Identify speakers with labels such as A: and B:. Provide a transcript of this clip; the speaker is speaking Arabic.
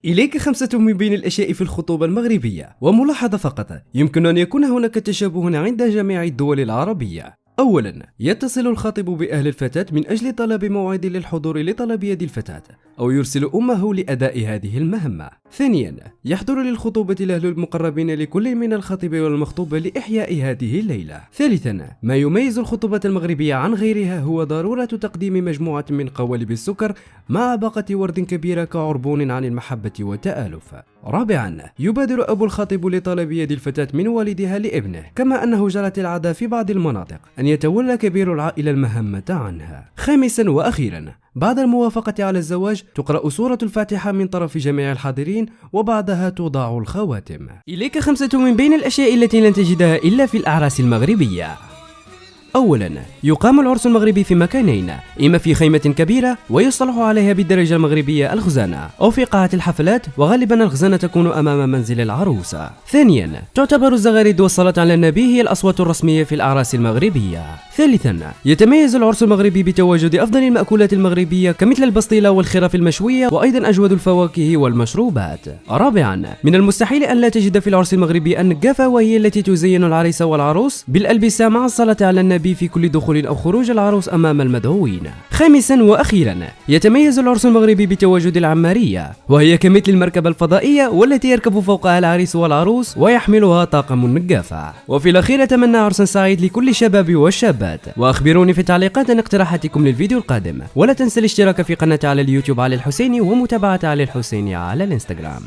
A: إليك خمسة من بين الأشياء في الخطوبة المغربية، وملاحظة فقط: يمكن أن يكون هناك تشابه عند جميع الدول العربية. أولا، يتصل الخاطب بأهل الفتاة من أجل طلب موعد للحضور لطلب يد الفتاة، أو يرسل أمه لأداء هذه المهمة. ثانيا، يحضر للخطوبة الأهل المقربين لكل من الخاطب والمخطوبة لإحياء هذه الليلة. ثالثا، ما يميز الخطوبة المغربية عن غيرها هو ضرورة تقديم مجموعة من قوالب السكر مع باقة ورد كبيرة كعربون عن المحبة والتآلف. رابعا، يبادر أبو الخاطب لطلب يد الفتاة من والدها لابنه، كما أنه جرت العادة في بعض المناطق أن يتولى كبير العائلة المهمة عنها. خامسا وأخيرا، بعد الموافقة على الزواج تقرأ سورة الفاتحة من طرف جميع الحاضرين، وبعدها توضع الخواتم. إليك خمسة من بين الأشياء التي لن تجدها إلا في الأعراس المغربية. أولا، يقام العرس المغربي في مكانين، إما في خيمة كبيرة ويصطلح عليها بالدرجة المغربية الخزانة، أو في قاعة الحفلات، وغالبا الخزانة تكون أمام منزل العروسة. ثانيا، تعتبر الزغاريد والصلاة على النبي هي الأصوات الرسمية في الأعراس المغربية. ثالثا، يتميز العرس المغربي بتواجد أفضل المأكولات المغربية كمثل البسطيلة والخرف المشوية، وأيضا أجود الفواكه والمشروبات. رابعا، من المستحيل أن لا تجد في العرس المغربي النقافة، وهي التي تزين العريس والعروس بالألبسة مع الصلاة على النبي في كل دخول أو خروج العروس أمام المدعوين. خامسا وأخيرا، يتميز العرس المغربي بتواجد العمارية، وهي كمثل المركبة الفضائية والتي يركب فوقها العريس والعروس ويحملها طاقم النقافة. وفي الأخير، أتمنى عرسا سعيد لكل الشباب والشابات، وأخبروني في التعليقات عن اقتراحاتكم للفيديو القادم، ولا تنسى الاشتراك في قناتي على اليوتيوب علي الحسيني، ومتابعة علي الحسيني على الانستغرام.